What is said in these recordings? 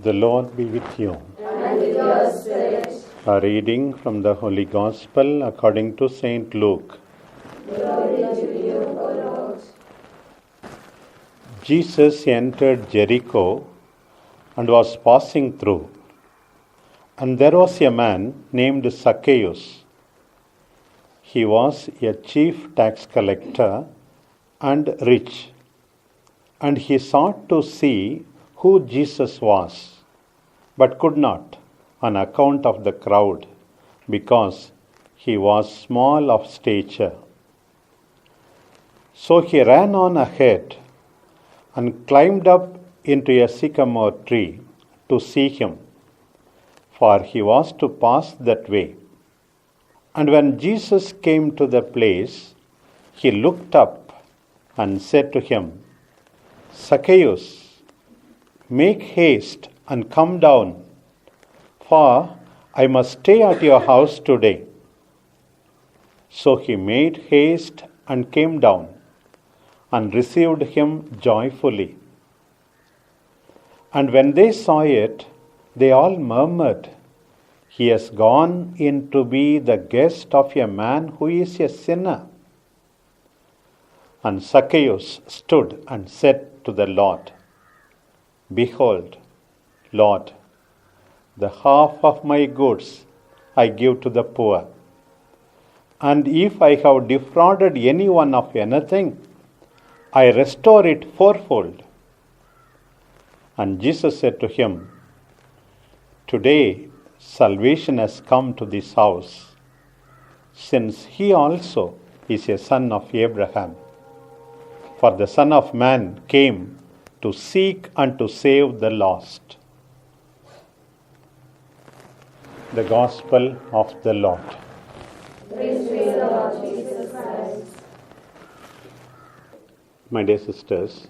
The Lord be with you. And with your spirit. A reading from the Holy Gospel according to Saint Luke. Glory to you, O Lord. Jesus entered Jericho and was passing through. And there was a man named Zacchaeus. He was a chief tax collector and rich. And he sought to see who Jesus was, but could not on account of the crowd, because he was small of stature. So he ran on ahead and climbed up into a sycamore tree to see him, for he was to pass that way. And when Jesus came to the place, he looked up and said to him, Zacchaeus, make haste and come down, for I must stay at your house today. So he made haste and came down and received him joyfully. And when they saw it, they all murmured, He has gone in to be the guest of a man who is a sinner. And Zacchaeus stood and said to the Lord, Behold, Lord, the half of my goods I give to the poor. And if I have defrauded anyone of anything, I restore it fourfold. And Jesus said to him, Today salvation has come to this house, since he also is a son of Abraham. For the Son of Man came to seek and to save the lost. The Gospel of the Lord. Praise to you, Lord Jesus Christ. My dear sisters,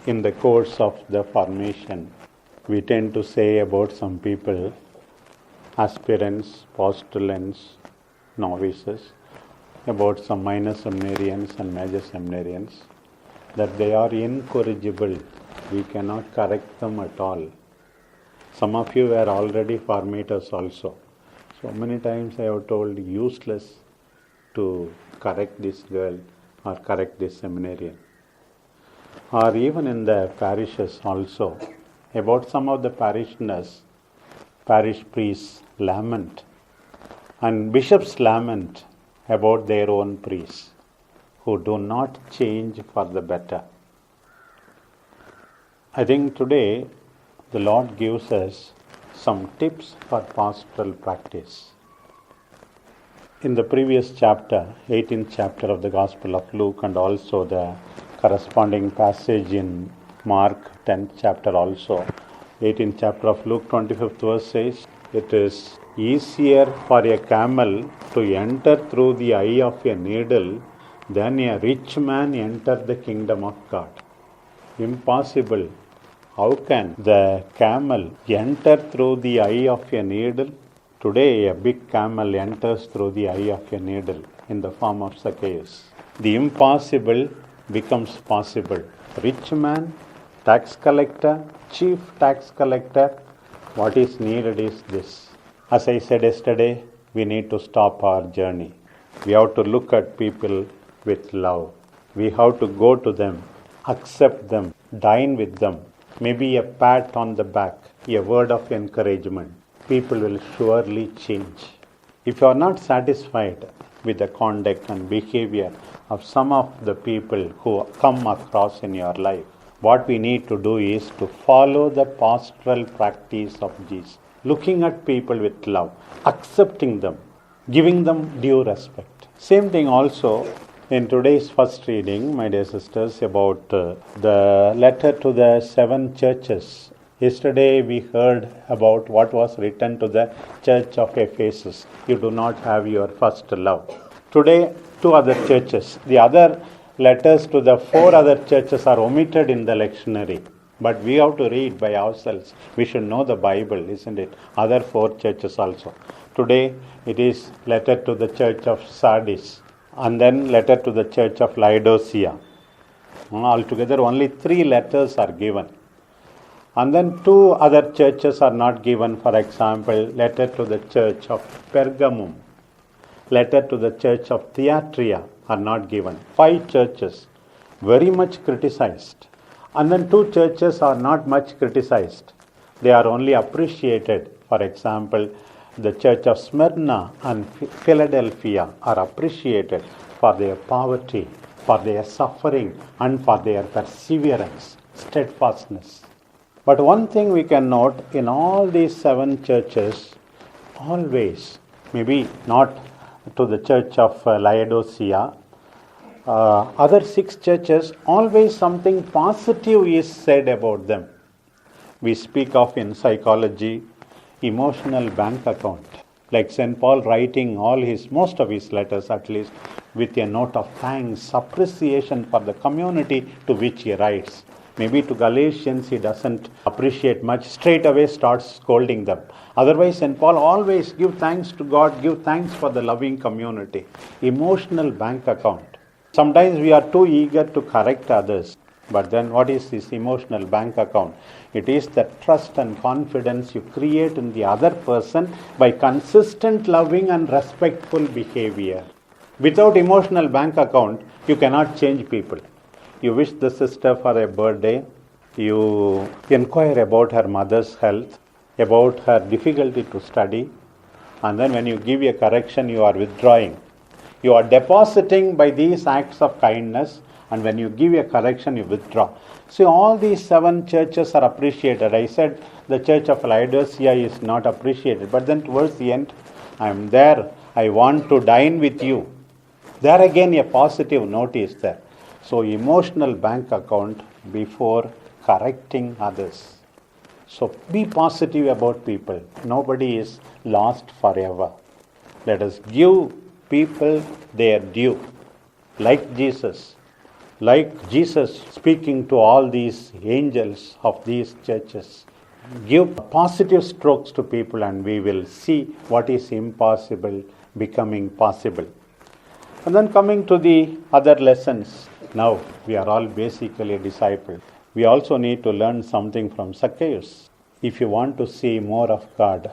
in the course of the formation, we tend to say about some people, aspirants, postulants, novices, about some minor seminarians and major seminarians, that they are incorrigible. We cannot correct them at all. Some of you were already formators also. So many times I have told useless to correct this girl or correct this seminarian. Or even in the parishes also, about some of the parishioners, parish priests lament and bishops lament about their own priests who do not change for the better. I think today the Lord gives us some tips for pastoral practice. In the previous chapter, 18th chapter of the Gospel of Luke, and also the corresponding passage in Mark 10th chapter also, 18th chapter of Luke 25th verse says, it is easier for a camel to enter through the eye of a needle than a rich man enter the kingdom of God. Impossible. How can the camel enter through the eye of a needle? Today a big camel enters through the eye of a needle in the form of Zacchaeus. The impossible becomes possible. Rich man, tax collector, chief tax collector, what is needed is this. As I said yesterday, we need to stop our journey. We have to look at people with love. We have to go to them, accept them, dine with them. Maybe a pat on the back, a word of encouragement. People will surely change. If you are not satisfied with the conduct and behavior of some of the people who come across in your life, what we need to do is to follow the pastoral practice of Jesus. Looking at people with love, accepting them, giving them due respect. Same thing also in today's first reading, my dear sisters, about the letter to the 7 churches. Yesterday we heard about what was written to the church of Ephesus. You do not have your first love. Today, 2 other churches. The other letters to the 4 other churches are omitted in the lectionary. But we have to read by ourselves. We should know the Bible, isn't it? Other 4 churches also. Today, it is letter to the church of Sardis. And then letter to the church of Laodicea. Altogether, only 3 letters are given. And then two other churches are not given, for example, letter to the church of Pergamum, letter to the church of Thyatira are not given. 5 churches, very much criticized. And then 2 churches are not much criticized. They are only appreciated. For example, the church of Smyrna and Philadelphia are appreciated for their poverty, for their suffering, and for their perseverance, steadfastness. But one thing we can note, in all these 7 churches, always, maybe not to the church of Laodicea, other 6 churches, always something positive is said about them. We speak of in psychology, emotional bank account. Like St. Paul writing most of his letters at least, with a note of thanks, appreciation for the community to which he writes. Maybe to Galatians he doesn't appreciate much, straight away starts scolding them. Otherwise, St. Paul always give thanks to God, give thanks for the loving community. Emotional bank account. Sometimes we are too eager to correct others. But then what is this emotional bank account? It is the trust and confidence you create in the other person by consistent loving and respectful behavior. Without emotional bank account, you cannot change people. You wish the sister for a birthday, you inquire about her mother's health, about her difficulty to study, and then when you give a correction, you are withdrawing. You are depositing by these acts of kindness, and when you give a correction, you withdraw. So all these 7 churches are appreciated. I said the church of Laodicea is not appreciated, but then towards the end, I am there, I want to dine with you. There again a positive note is there. So emotional bank account before correcting others. So be positive about people. Nobody is lost forever. Let us give people their due. Like Jesus speaking to all these angels of these churches. Give positive strokes to people and we will see what is impossible becoming possible. And then coming to the other lessons. Now we are all basically disciples. We also need to learn something from Zacchaeus. If you want to see more of God,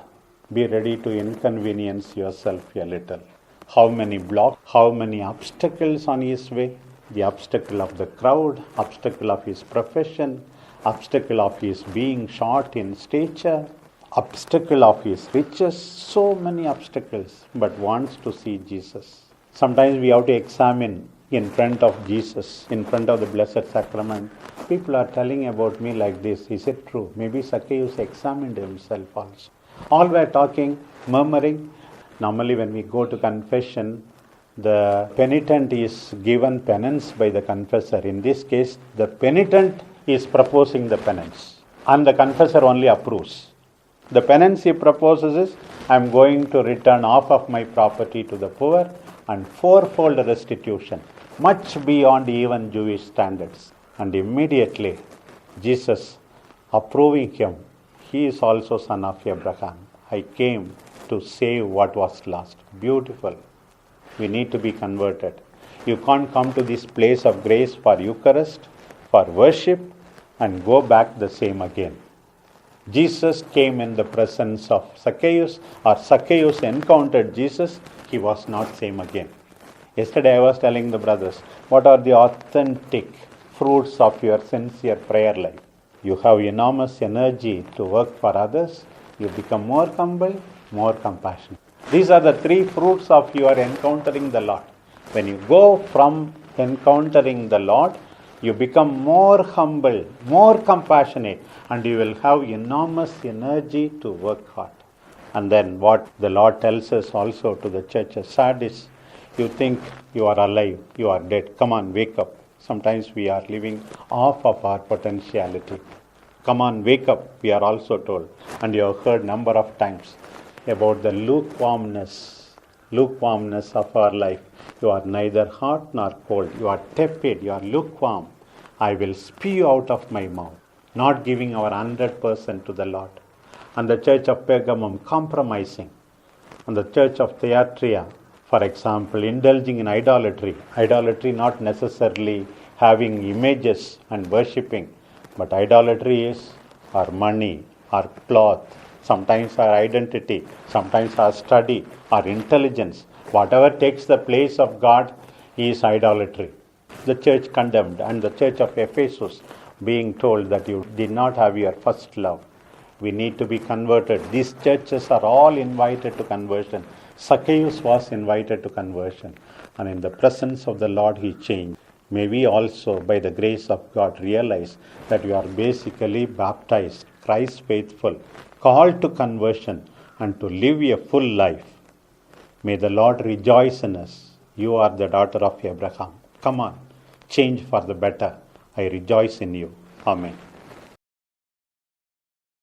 be ready to inconvenience yourself a little. How many blocks, how many obstacles on his way? The obstacle of the crowd, obstacle of his profession, obstacle of his being short in stature, obstacle of his riches, so many obstacles, but wants to see Jesus. Sometimes we have to examine in front of Jesus, in front of the Blessed Sacrament. People are telling about me like this. Is it true? Maybe Zacchaeus examined himself also. All were talking, murmuring. Normally when we go to confession, the penitent is given penance by the confessor. In this case, the penitent is proposing the penance and the confessor only approves. The penance he proposes is, I am going to return half of my property to the poor and 4-fold restitution, much beyond even Jewish standards. And immediately, Jesus approving him, he is also son of Abraham. I came to save what was lost. Beautiful. We need to be converted. You can't come to this place of grace for Eucharist, for worship, and go back the same again. Jesus came in the presence of Zacchaeus, or Zacchaeus encountered Jesus, he was not same again. Yesterday I was telling the brothers, what are the authentic fruits of your sincere prayer life? You have enormous energy to work for others, you become more humble, more compassionate. These are the 3 fruits of your encountering the Lord. When you go from encountering the Lord, you become more humble, more compassionate, and you will have enormous energy to work hard. And then what the Lord tells us also to the church of Sardis, you think you are alive, you are dead. Come on, wake up. Sometimes we are living off of our potentiality. Come on, wake up, we are also told. And you have heard number of times about the lukewarmness of our life. You are neither hot nor cold. You are tepid, you are lukewarm. I will spew you out of my mouth. Not giving our 100% to the Lord. And the church of Pergamum compromising. And the church of Thyatira, for example, indulging in idolatry. Idolatry not necessarily having images and worshipping, but idolatry is our money, our cloth, sometimes our identity, sometimes our study, our intelligence, whatever takes the place of God is idolatry. The church condemned, and the church of Ephesus being told that you did not have your first love. We need to be converted. These churches are all invited to conversion. Zacchaeus was invited to conversion, and in the presence of the Lord he changed. May we also, by the grace of God, realize that we are basically baptized, Christ faithful, called to conversion, and to live a full life. May the Lord rejoice in us. You are the daughter of Abraham. Come on, change for the better. I rejoice in you. Amen.